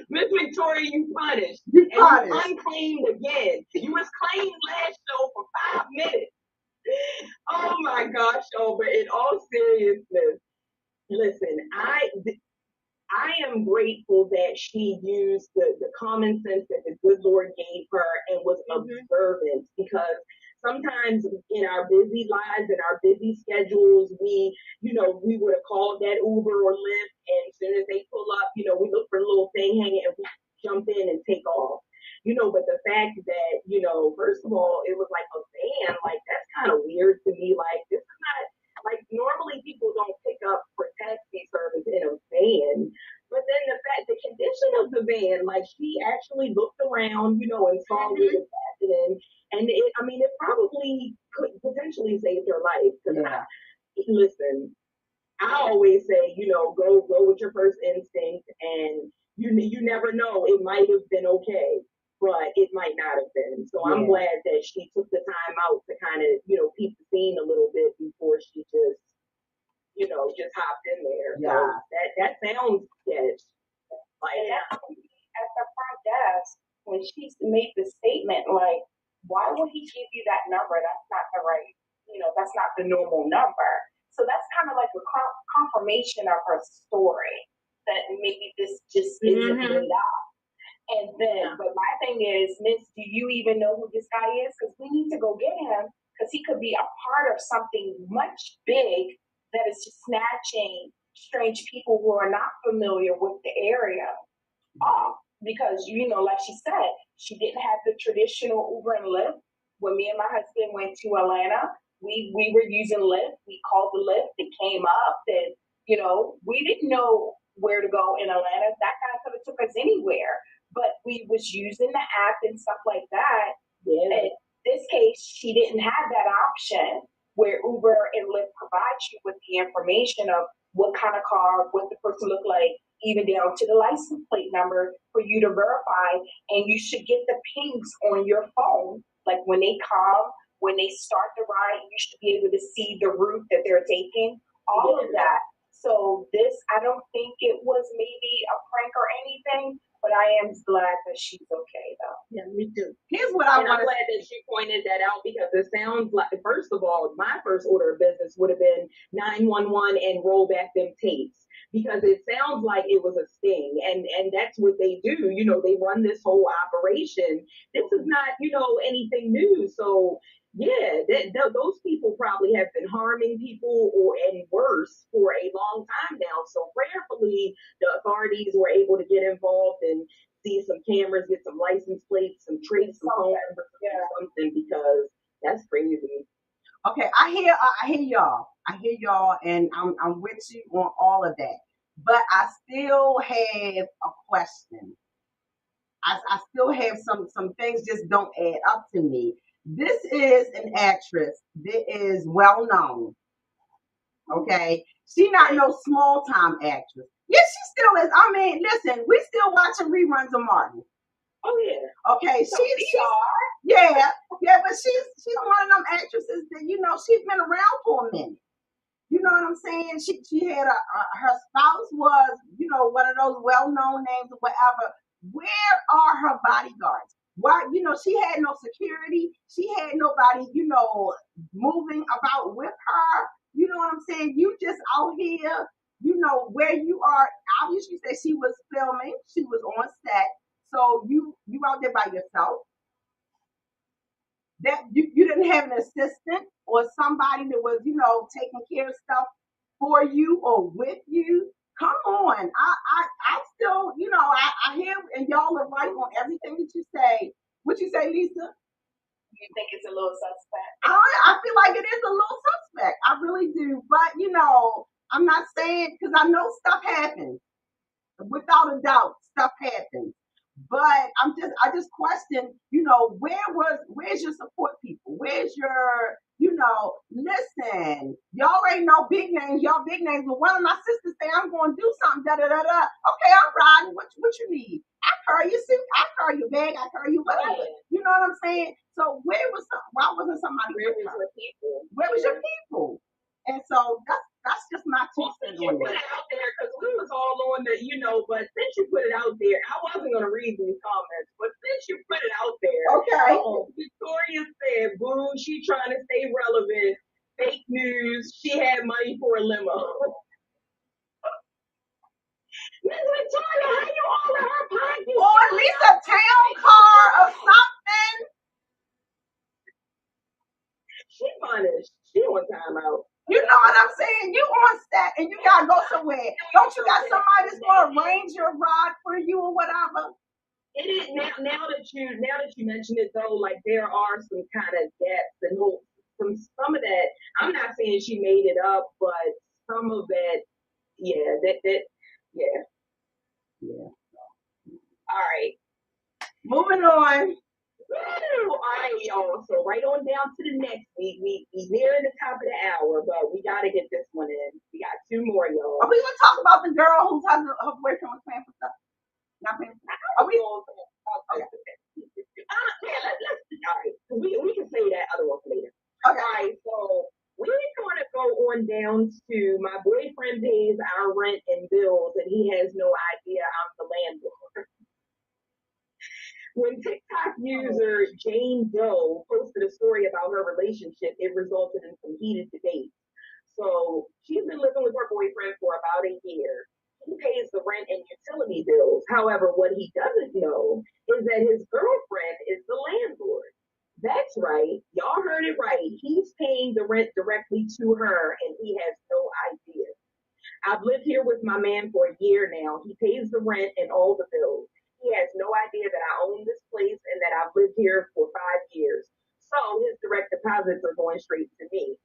Miss Victoria, you punished. You unclaimed again. You was claimed last show for 5 minutes. Oh my gosh, but in all seriousness, listen, I am grateful that she used the common sense that the good Lord gave her and was observant, because sometimes in our busy lives and our busy schedules, we would have called that Uber or Lyft, and as soon as they pull up, we look for a little thing hanging and we jump in and take off. But the fact that, first of all, it was like a van, like that's kind of weird to me. Like, this is not, like, normally people don't pick up for taxi service in a van. But then the condition of the van, like, she actually looked around, and saw what was happening. And it probably could potentially save her life. Listen, I always say, go with your first instinct, and you never know. It might have been okay, but it might not have been. So I'm glad that she took the time out to kind of, peep the scene a little bit before she just hopped in there. Yeah. So that sounds sketch. Like, at the front desk, when she made the statement, like, why would he give you that number? That's not the right, that's not the normal number. So that's kind of like a confirmation of her story that maybe this just isn't made up. And then, but my thing is, Miss, do you even know who this guy is? Because we need to go get him, because he could be a part of something much big that is just snatching strange people who are not familiar with the area. Because, like she said, she didn't have the traditional Uber and Lyft. When me and my husband went to Atlanta, we were using Lyft. We called the Lyft. It came up, and, we didn't know where to go in Atlanta. That kind of could have took us anywhere. But we was using the app and stuff like that. Yeah. In this case, she didn't have that option where Uber and Lyft provide you with the information of what kind of car, what the person looked like, even down to the license plate number for you to verify. And you should get the pings on your phone. Like when they come, when they start the ride, you should be able to see the route that they're taking, all of that. So this, I don't think it was maybe a prank or anything, but I am glad that she's okay, though. Yeah, me too. Here's what I'm glad that she pointed that out, because it sounds like, first of all, my first order of business would have been 911 and roll back them tapes, because it sounds like it was a sting, and that's what they do. They run this whole operation. This is not, anything new. So yeah, those people probably have been harming people and worse for a long time now. So prayerfully, the authorities were able to get involved and see some cameras, get some license plates, some trace, some phone numbers, something, because that's crazy. Okay, I hear y'all, and I'm with you on all of that. But I still have a question. I still have some things just don't add up to me. This is an actress that is well known. Okay, she not no small time actress. Yes, she still is. I mean, listen, we still watching reruns of Martin. Oh yeah. Okay, so yeah, but she's one of them actresses that she's been around for a minute. You know what I'm saying? She had her spouse was one of those well known names or whatever. Where are her bodyguards? Why she had no security. She had nobody moving about with her. You know what I'm saying? You just out here. Where you are. Obviously, you said she was filming. She was on set. So you out there by yourself. That you didn't have an assistant or somebody that was taking care of stuff for you or with you. Come on. I still, I hear and y'all are right on everything that you say. What you say, Lisa? You think it's a little suspect? I feel like it is a little suspect. I really do. But I'm not saying because I know stuff happens. Without a doubt, stuff happens. But I just question, where's your support people? Where's your, listen, y'all already know big names, y'all big names. But one of my sisters say, I'm going to do something, da da da da. Okay, I'm riding. What you need? I carry your suit, I carry your bag, I carry you whatever. You know what I'm saying? So why wasn't somebody? Where was your people? Where was your people? And so that's just my two cents on put it out there because we was all on the, but since you put it out there, I wasn't going to read these comments, but since you put it out there, okay. Victoria said, boo, she trying to stay relevant, fake news, she had money for a limo. Miss Victoria, how you all in her pocket? Or at least a town car or something. She punished. She on timeout. You know what I'm saying? You on set and you gotta go somewhere. Don't you got somebody that's gonna arrange your ride for you or whatever? It is now that you mention it though, like there are some kind of gaps and holes. Some of that, I'm not saying she made it up, but some of that, yeah. All right. Moving on. All right, y'all. So right on down to the next week. We near the top of the hour, but we gotta get this one in. We got two more, y'all. Are we gonna talk about the girl whose husband, her boyfriend was paying for stuff? Not paying for stuff. Are we? Okay. Let's all right. We can say that other one later. Okay. All right. So we're gonna go on down to my boyfriend pays our rent and bills, and he has no idea I'm the landlord. When TikTok user Jane Doe posted a story about her relationship, it resulted in some heated debate. So she's been living with her boyfriend for about a year. He pays the rent and utility bills. However, what he doesn't know is that his girlfriend is the landlord. That's right. Y'all heard it right. He's paying the rent directly to her and he has no idea. I've lived here with my man for a year now. He pays the rent and all the bills. He has no idea that I own this place and that I've lived here for 5 years. So his direct deposits are going straight to me.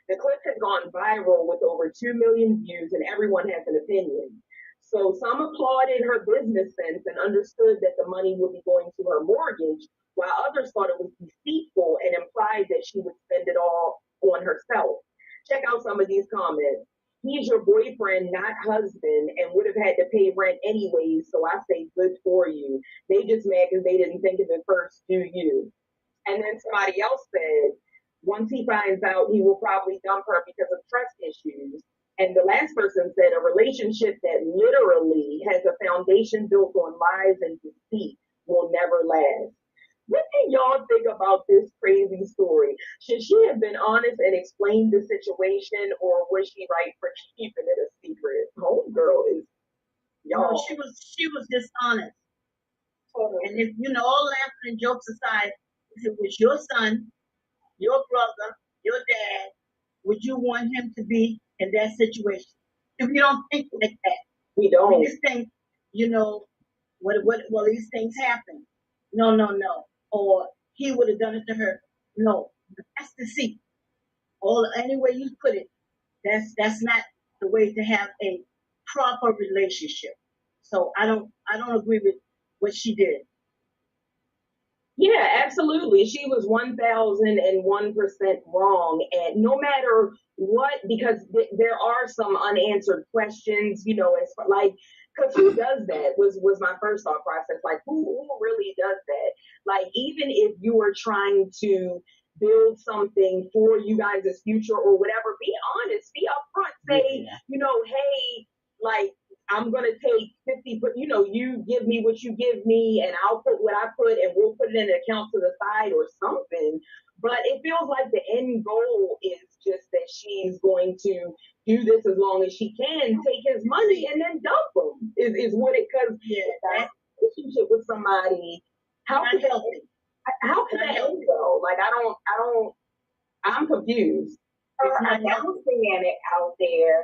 The clip has gone viral with over 2 million views and everyone has an opinion. So some applauded her business sense and understood that the money would be going to her mortgage, while others thought it was deceitful and implied that she would spend it all on herself. Check out some of these comments. He's your boyfriend, not husband, and would have had to pay rent anyways, so I say good for you. They just mad because they didn't think of it first, do you? And then somebody else said, once he finds out, he will probably dump her because of trust issues. And the last person said, a relationship that literally has a foundation built on lies and deceit will never last. What do y'all think about this crazy story? Should she have been honest and explained the situation, or was she right for keeping it a secret? Homegirl is y'all. No, she was dishonest. Totally. And if all laughing and jokes aside, if it was your son, your brother, your dad, would you want him to be in that situation? If you don't think like that, we don't. We just think, well, these things happen. No. Or he would have done it to her. No, that's deceit. Any way you put it, that's not the way to have a proper relationship. So I don't agree with what she did. Yeah, absolutely. She was 1001% wrong. And no matter what, because there are some unanswered questions, it's like, because who does that was my first thought process. Like, who really does that? Like, even if you are trying to build something for you guys' future or whatever, be honest, be upfront, say, hey, like, I'm going to take 50, but you give me what you give me and I'll put what I put and we'll put it in an account to the side or something. But it feels like the end goal is just that she's going to do this as long as she can, take his money and then dump him is what it, because that relationship with somebody, how can that end though? Like, I'm confused. Announcing it out there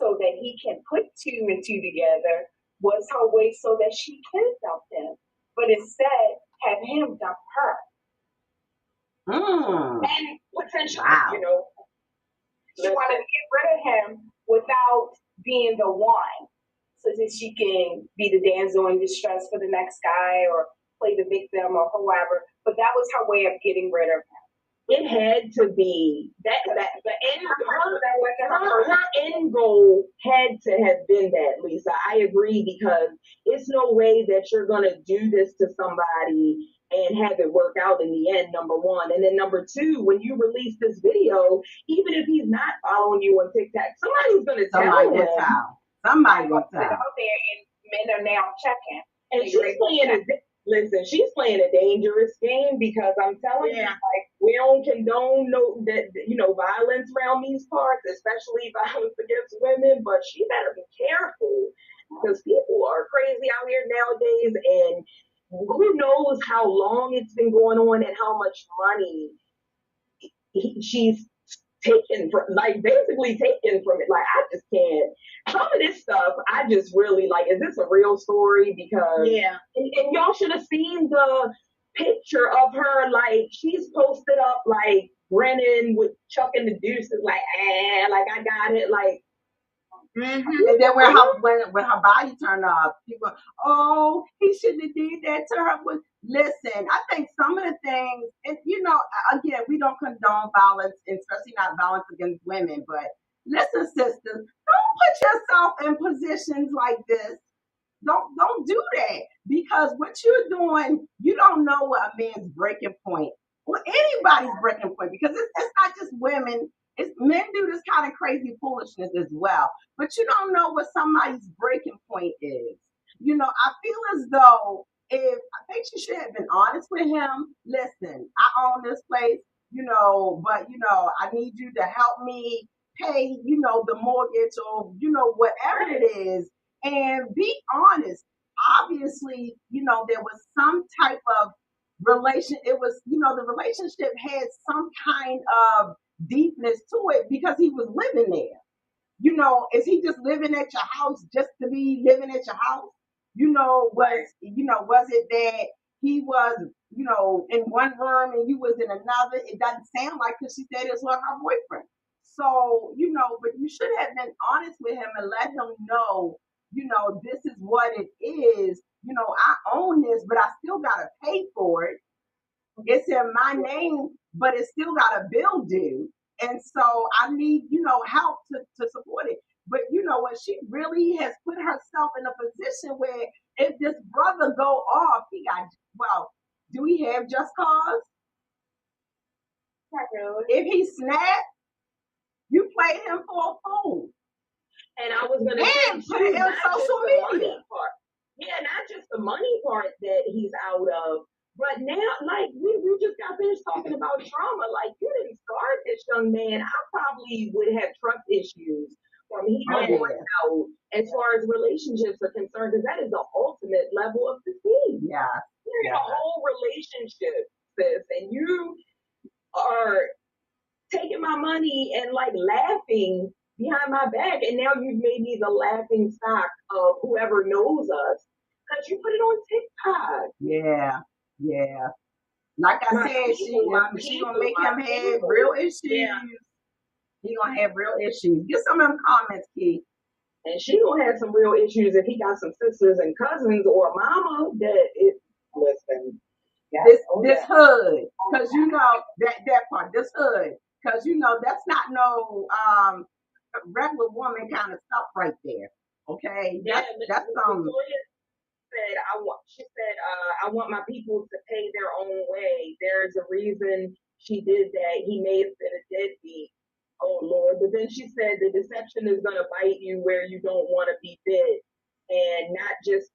so that he can put two and two together was her way so that she can dump him, but instead have him dump her. And potentially, she wanted to get rid of him without being the one, so that she can be the damsel in distress for the next guy or play the victim or whoever. But that was her way of getting rid of him. It had to be the end. Her end goal had to have been that, Lisa. I agree, because it's no way that you're gonna do this to somebody and have it work out in the end, number one. And then number two, when you release this video, even if he's not following you on TikTok, somebody's gonna tell him. Somebody will tell. Out there, and men are now checking. And she's playing she's playing a dangerous game, because I'm telling you, like, we don't condone violence around these parts, especially violence against women. But she better be careful, because people are crazy out here nowadays, and who knows how long it's been going on and how much money she's basically taken from it. Like, I just can't. Some of this stuff, I just really like. Is this a real story? Because and y'all should have seen the picture of her. Like, she's posted up like grinning with chucking the deuces, like I got it, like. And then when her body turned off, people, oh, he shouldn't have did that to her. Listen, I think some of the things, and again, we don't condone violence, especially not violence against women. But listen, sisters, don't put yourself in positions like this. Don't do that, because what you're doing, you don't know what a man's breaking point or anybody's breaking point, because it's not just women. Men do this kind of crazy foolishness as well, but you don't know what somebody's breaking point is. I feel as though I think she should have been honest with him. Listen, I own this place, but I need you to help me pay, the mortgage or whatever it is, and be honest. Obviously, there was some type of relation. It was, the relationship had some kind of deepness to it, because he was living there. Is he just living at your house just to be living at your house? Was it that he was, in one room and you was in another? It doesn't sound like, because she said it was her boyfriend. So, but you should have been honest with him and let him know, this is what it is. I own this, but I still gotta pay for it. It's in my name, but it's still got a bill due. And so I need, help to support it. But what, she really has put herself in a position where if this brother go off, do we have just cause? If he snap, you play him for a fool. And I was gonna say, put it in social media. Yeah, not just the money part that he's out of. But now, like, we just got finished talking about trauma. Like, you didn't start this young man. I probably would have trust issues from here on out as far as relationships are concerned, because that is the ultimate level of deceit. Yeah. You're in a whole relationship, sis, and you are taking my money and, like, laughing behind my back, and now you've made me the laughing stock of whoever knows us, because you put it on TikTok. Yeah. Like I said, she gonna make him have real issues. Yeah. He gonna have real issues. Get some of them comments, Key. And she gonna have some real issues if he got some sisters and cousins or a mama that is listen. This hood, because that part, this hood, because that's not no regular woman kind of stuff right there. Okay, that's She said, I want my people to pay their own way. There's a reason she did that. He may have been a deadbeat. Oh Lord. But then she said the deception is gonna bite you where you don't want to be bit. And not just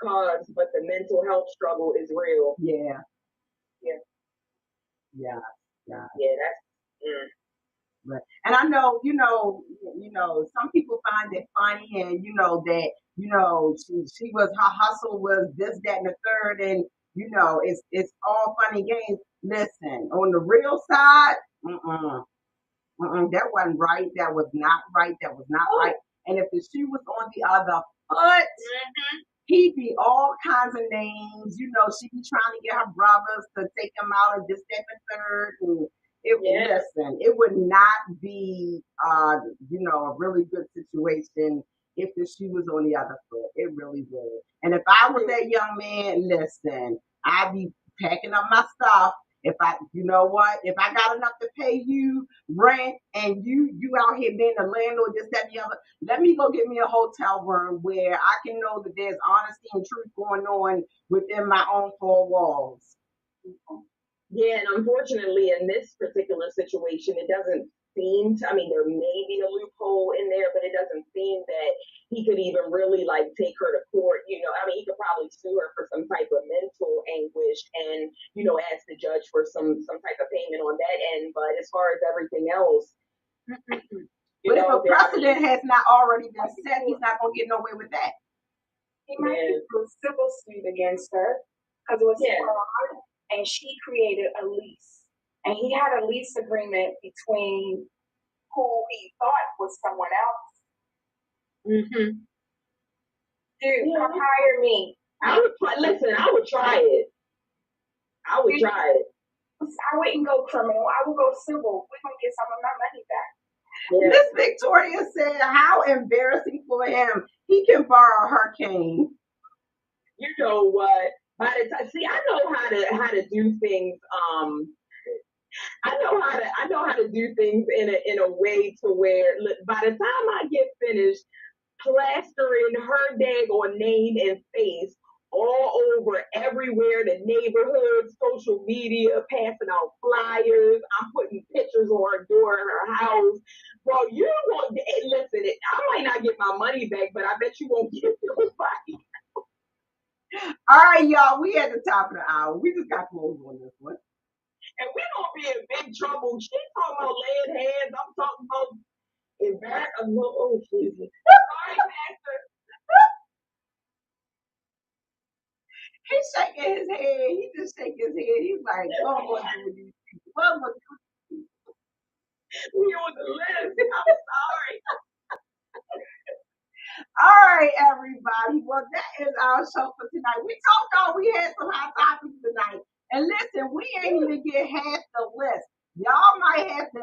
cause, but the mental health struggle is real. Yeah. That's Right. And I know, some people find it funny, and that she was, her hustle was this, that, and the third, and it's all funny games. Listen, on the real side, That wasn't right. That was not right. That was not right. And if the shoe was on the other foot, he'd be all kinds of names. You know, she'd be trying to get her brothers to take him out and this, that, and the third. And listen, it would not be, a really good situation if the shoe was on the other foot. It really would. And if I was that young man, listen, I'd be packing up my stuff. If I got enough to pay you rent and you out here being the landlord, this, that, and the other, let me go get me a hotel room where I can know that there's honesty and truth going on within my own four walls. Yeah, and unfortunately, in this particular situation, it doesn't seem to, there may be a loophole in there, but it doesn't seem that he could even really take her to court. He could probably sue her for some type of mental anguish and, ask the judge for some type of payment on that end. But as far as everything else, but if a precedent has not already been set, he's not going to get nowhere with that. He might do a civil suit against her because it was fraud, and she created a lease. And he had a lease agreement between who he thought was someone else. Dude, come hire me. I would try it. I wouldn't go criminal. I would go civil. We're going to get some of my money back. Yeah. Miss Victoria said, how embarrassing for him. He can borrow a hurricane. You know what? By the time, I know how to do things. I know how to do things in a way to where by the time I get finished plastering her daggone name and face all over everywhere, the neighborhood, social media, passing out flyers, I'm putting pictures on her door in her house. Bro, you won't listen. I might not get my money back, but I bet you won't get nobody. All right, y'all, we at the top of the hour. We just got closed on this one. And we're going to be in big trouble. She's talking about laying hands. I'm talking about oh, Jesus. Sorry, Pastor. He's shaking his head. He just shaking his head. He's like, what am I doing these people? What am I doing? We on the list. I'm sorry. All right, everybody. Well, that is our show for tonight. We told y'all we had some hot topics tonight. And listen, we ain't even get half the list. Y'all might have to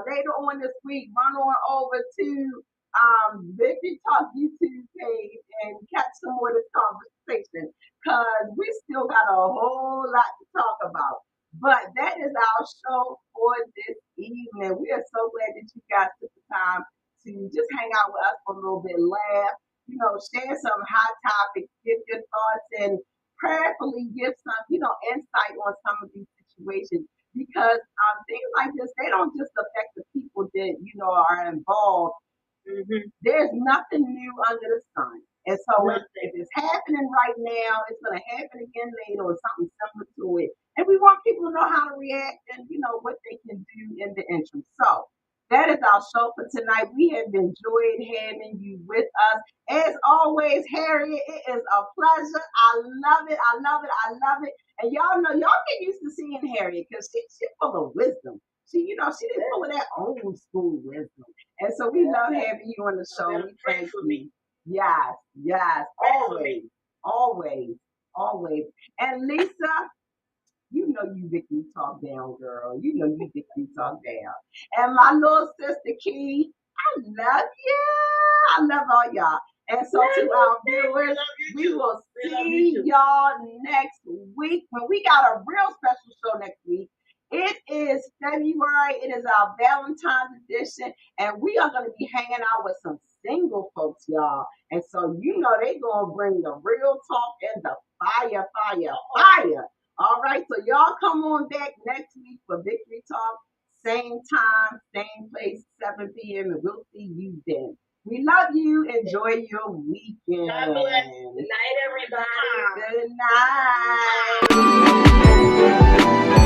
later on this week run on over to Victory Talk YouTube page and catch some more of this conversation because we still got a whole lot to talk about. But that is our show for this evening. We are so glad that you guys took the time to just hang out with us for a little bit, laugh, share some hot topics, give your thoughts, and prayerfully give some, insight on some of these situations. Because things like this, they don't just affect the people that, are involved. There's nothing new under the sun. And so if it's happening right now, it's going to happen again later or something similar to it. And we want people to know how to react and, what they can do in the interim. So that is our show for tonight. We have enjoyed having you with us. As always, Harriet, it is a pleasure. I love it. I love it. I love it. And y'all know, y'all get used to seeing Harriet because she's full of wisdom. She didn't full of that old school wisdom. And so we love having you on the show. We thank you. Yes. Always. And Lisa, you Victory Talk down, girl. You Victory Talk down. And my little sister Key, I love you. I love all y'all. And so to our viewers, we will see y'all next week when we got a real special show next week. It is February. It is our Valentine's edition. And we are going to be hanging out with some single folks, y'all. And so they going to bring the real talk and the fire. All right, so y'all come on back next week for Victory Talk. Same time, same place, 7 p.m. And we'll see you then. We love you. Enjoy your weekend. God bless. Good night, everybody. Good night.